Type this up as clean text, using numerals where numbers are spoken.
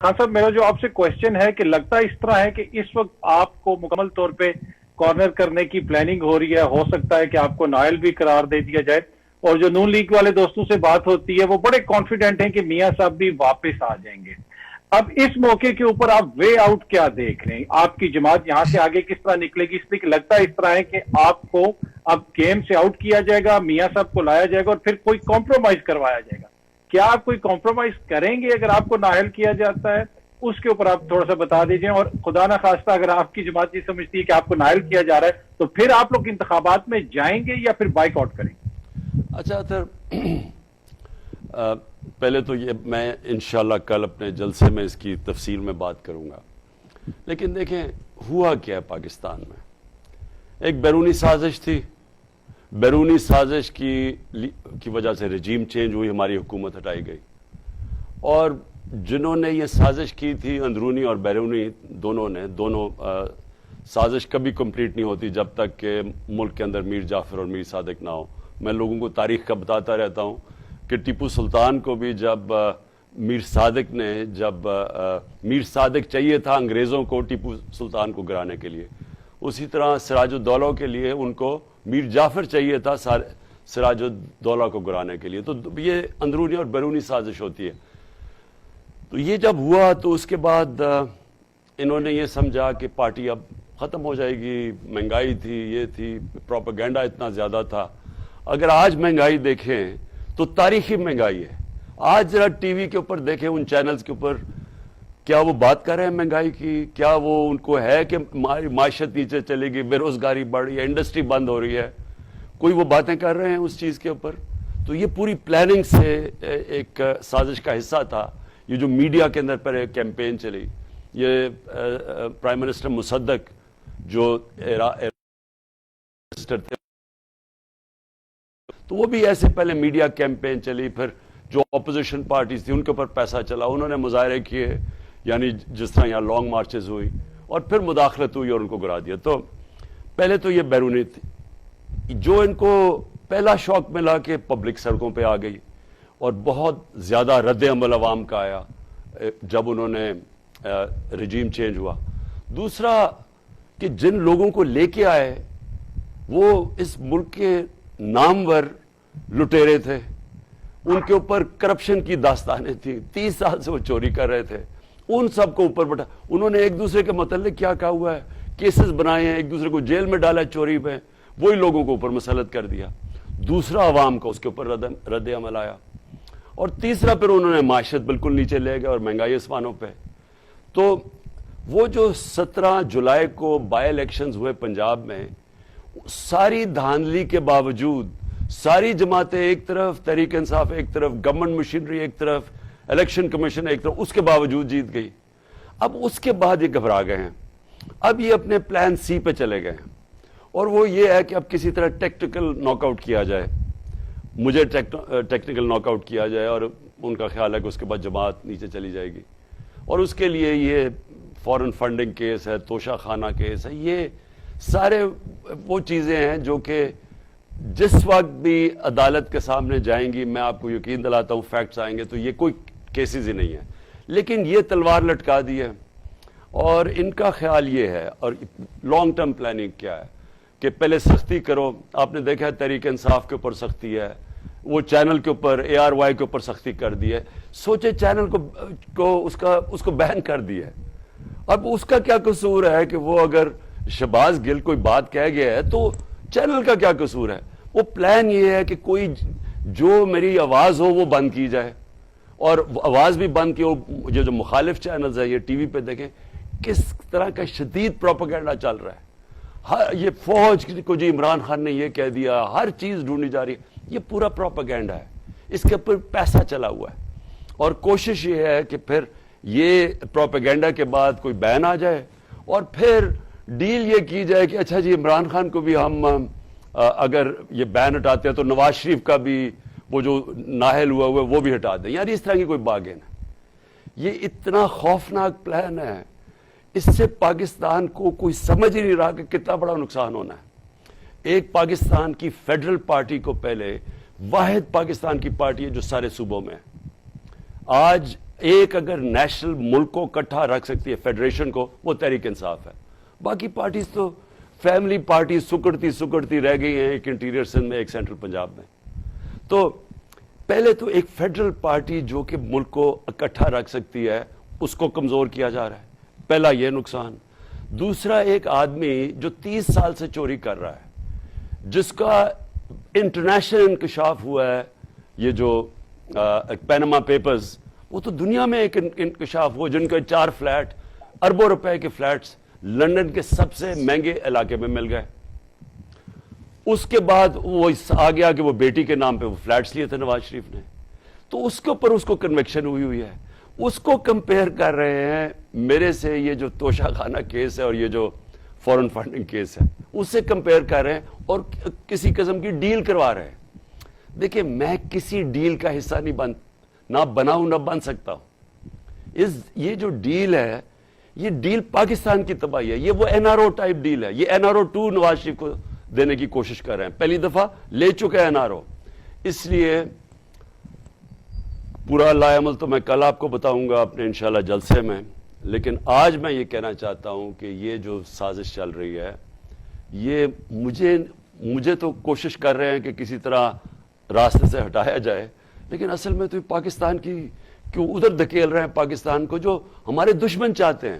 خان صاحب، میرا جو آپ سے کوشچن ہے کہ لگتا اس طرح ہے کہ اس وقت آپ کو مکمل طور پہ کارنر کرنے کی پلاننگ ہو رہی ہے، ہو سکتا ہے کہ آپ کو نائل بھی قرار دے دیا جائے، اور جو نون لیگ والے دوستوں سے بات ہوتی ہے وہ بڑے کانفیڈنٹ ہیں کہ میاں صاحب بھی واپس آ جائیں گے۔ اب اس موقع کے اوپر آپ وے آؤٹ کیا دیکھ رہے ہیں؟ آپ کی جماعت یہاں سے آگے کس طرح نکلے گی؟ اس لیے کہ لگتا اس طرح ہے کہ آپ کو اب گیم سے آؤٹ کیا جائے گا، میاں صاحب کو لایا جائے گا اور پھر کوئی کمپرومائز کروایا جائے گا۔ کیا آپ کوئی کمپرومائز کریں گے اگر آپ کو نااہل کیا جاتا ہے؟ اس کے اوپر آپ تھوڑا سا بتا دیجئے، اور خدا نہ خواستہ اگر آپ کی جماعت یہ سمجھتی ہے کہ آپ کو نااہل کیا جا رہا ہے تو پھر آپ لوگ انتخابات میں جائیں گے یا پھر بائیک آؤٹ کریں گے؟ اچھا سر، پہلے تو یہ میں انشاءاللہ کل اپنے جلسے میں اس کی تفصیل میں بات کروں گا، لیکن دیکھیں ہوا کیا ہے پاکستان میں۔ ایک بیرونی سازش تھی، بیرونی سازش کی وجہ سے رجیم چینج ہوئی، ہماری حکومت ہٹائی گئی، اور جنہوں نے یہ سازش کی تھی اندرونی اور بیرونی دونوں سازش کبھی کمپلیٹ نہیں ہوتی جب تک کہ ملک کے اندر میر جعفر اور میر صادق نہ ہو۔ میں لوگوں کو تاریخ کا بتاتا رہتا ہوں کہ ٹیپو سلطان کو بھی جب میر صادق چاہیے تھا انگریزوں کو ٹیپو سلطان کو گرانے کے لیے، اسی طرح سراج الدولہ کے لیے ان کو میر جعفر چاہیے تھا سراج الدولہ کو گرانے کے لیے۔ تو یہ اندرونی اور بیرونی سازش ہوتی ہے۔ تو یہ جب ہوا تو اس کے بعد انہوں نے یہ سمجھا کہ پارٹی اب ختم ہو جائے گی، مہنگائی تھی، یہ تھی، پروپیگنڈا اتنا زیادہ تھا۔ اگر آج مہنگائی دیکھیں تو تاریخی مہنگائی ہے۔ آج ذرا ٹی وی کے اوپر دیکھیں، ان چینلز کے اوپر، کیا وہ بات کر رہے ہیں مہنگائی کی؟ کیا وہ ان کو ہے کہ معیشت نیچے چلے گی، بے روزگاری بڑھ رہی ہے، انڈسٹری بند ہو رہی ہے؟ کوئی وہ باتیں کر رہے ہیں اس چیز کے اوپر؟ تو یہ پوری پلاننگ سے ایک سازش کا حصہ تھا۔ یہ جو میڈیا کے اندر پر ایک کیمپین چلی، یہ پرائم منسٹر مصدق جو منسٹر تھے، تو وہ بھی ایسے پہلے میڈیا کیمپین چلی، پھر جو اپوزیشن پارٹیز تھی ان کے اوپر پیسہ چلا، انہوں نے مظاہرے کیے، یعنی جس طرح یہاں لانگ مارچز ہوئی، اور پھر مداخلت ہوئی اور ان کو گرا دیا۔ تو پہلے تو یہ بیرونی تھی، جو ان کو پہلا شوق ملا کہ پبلک سڑکوں پہ آ گئی، اور بہت زیادہ رد عمل عوام کا آیا جب انہوں نے رجیم چینج ہوا۔ دوسرا کہ جن لوگوں کو لے کے آئے وہ اس ملک کے نامور لٹیرے تھے، ان کے اوپر کرپشن کی داستانیں تھیں، 30 سال سے وہ چوری کر رہے تھے، ان سب کو اوپر بٹھا، انہوں نے ایک دوسرے کے متعلق کیا کہا ہوا ہے، کیسز بنائے ہیں، ایک دوسرے کو جیل میں ڈالا چوری پہ، وہی لوگوں کو اوپر مسلط کر دیا۔ دوسرا عوام کا اس کے اوپر رد عمل آیا، اور تیسرا پھر انہوں نے معیشت بالکل نیچے لے گئے اور مہنگائی آسمانوں پہ۔ تو وہ جو 17 جولائی کو بائی الیکشنز ہوئے پنجاب میں، ساری دھاندلی کے باوجود ساری جماعتیں ایک طرف، تحریک انصاف ایک طرف، گورنمنٹ مشینری ایک طرف، الیکشن کمیشن ایک طرف، اس کے باوجود جیت گئی۔ اب اس کے بعد یہ گھبرا گئے ہیں، اب یہ اپنے پلان سی پہ چلے گئے ہیں، اور وہ یہ ہے کہ اب کسی طرح ٹیکٹیکل ناک آؤٹ کیا جائے، مجھے ٹیکنیکل ناک آؤٹ کیا جائے، اور ان کا خیال ہے کہ اس کے بعد جماعت نیچے چلی جائے گی، اور اس کے لیے یہ فورن فنڈنگ کیس ہے، توشہ خانہ کیس ہے، یہ سارے وہ چیزیں ہیں جو کہ جس وقت بھی عدالت کے سامنے جائیں گی، میں آپ کو یقین دلاتا ہوں فیکٹس آئیں گے تو یہ کوئی کیسز ہی نہیں ہے، لیکن یہ تلوار لٹکا دی ہے، اور ان کا خیال یہ ہے، اور لانگ ٹرم پلاننگ کیا ہے کہ پہلے سختی کرو۔ آپ نے دیکھا ہے تحریک انصاف کے اوپر سختی ہے، وہ چینل کے اوپر ARY کے اوپر سختی کر دی ہے، سوچے چینل کو اس کو بین کر دی ہے۔ اب اس کا کیا قصور ہے کہ وہ اگر شہباز گل کوئی بات کہہ گیا ہے تو چینل کا کیا قصور ہے؟ وہ پلان یہ ہے کہ کوئی جو میری آواز ہو وہ بند کی جائے، اور آواز بھی بند کی ہو۔ جو مخالف چینلز ہیں، یہ ٹی وی پہ دیکھیں کس طرح کا شدید پروپیگنڈا چل رہا ہے، یہ فوج کو جی عمران خان نے یہ کہہ دیا، ہر چیز ڈھونڈی جا رہی ہے، یہ پورا پروپیگنڈا ہے، اس کے اوپر پیسہ چلا ہوا ہے، اور کوشش یہ ہے کہ پھر یہ پروپیگنڈا کے بعد کوئی بین آ جائے، اور پھر ڈیل یہ کی جائے کہ اچھا جی عمران خان کو بھی ہم اگر یہ بین ہٹاتے ہیں تو نواز شریف کا بھی وہ جو نااہل ہوا ہے وہ بھی ہٹا دیں۔ یار اس طرح کی کوئی باغین ہے، یہ اتنا خوفناک پلان ہے، اس سے پاکستان کو کوئی سمجھ ہی نہیں رہا کہ کتنا بڑا نقصان ہونا ہے۔ ایک پاکستان کی فیڈرل پارٹی کو، پہلے واحد پاکستان کی پارٹی ہے جو سارے صوبوں میں ہے، آج ایک اگر نیشنل ملک کو اکٹھا رکھ سکتی ہے فیڈریشن کو, وہ تحریک انصاف ہے. باقی پارٹیز تو فیملی پارٹیز سکڑتی رہ گئی ہیں, ایک انٹیریئر سندھ میں, ایک سینٹرل پنجاب میں. تو پہلے تو ایک فیڈرل پارٹی جو کہ ملک کو اکٹھا رکھ سکتی ہے اس کو کمزور کیا جا رہا ہے, پہلا یہ نقصان. دوسرا, ایک آدمی جو 30 سال سے چوری کر رہا ہے, جس کا انٹرنیشنل انکشاف ہوا ہے, یہ جو پیناما پیپرز, وہ تو دنیا میں ایک انکشاف ہوا, جن کے 4 فلیٹ اربوں روپے کے فلیٹس لندن کے سب سے مہنگے علاقے میں مل گئے. اس کے بعد وہ آ گیا کہ وہ بیٹی کے نام پہ وہ فلیٹس لیے تھے نواز شریف نے, تو اس کے اوپر اس کو کنوکشن ہوئی ہے. اس کو کمپیئر کر رہے ہیں میرے سے, یہ جو توشہ خانہ کیس ہے اور یہ جو فورن فنڈنگ کیس ہے, اس سے کمپیئر کر رہے ہیں اور کسی قسم کی ڈیل کروا رہے ہیں. دیکھیں, میں کسی ڈیل کا حصہ نہیں نہ بناؤں نہ بن سکتا ہوں. یہ جو ڈیل ہے, یہ ڈیل پاکستان کی تباہی ہے. یہ وہ N R O type deal ہے. یہ این آر او 2 نواز شریف کو دینے کی کوشش کر رہے ہیں. پہلی دفعہ لے چکے این آر او. اس لیے پورا لائے عمل تو میں کل آپ کو بتاؤں گا اپنے انشاءاللہ جلسے میں, لیکن آج میں یہ کہنا چاہتا ہوں کہ یہ جو سازش چل رہی ہے, یہ مجھے تو کوشش کر رہے ہیں کہ کسی طرح راستے سے ہٹایا جائے, لیکن اصل میں تو پاکستان کی کیوں ادھر دھکیل رہے ہیں, پاکستان کو جو ہمارے دشمن چاہتے ہیں.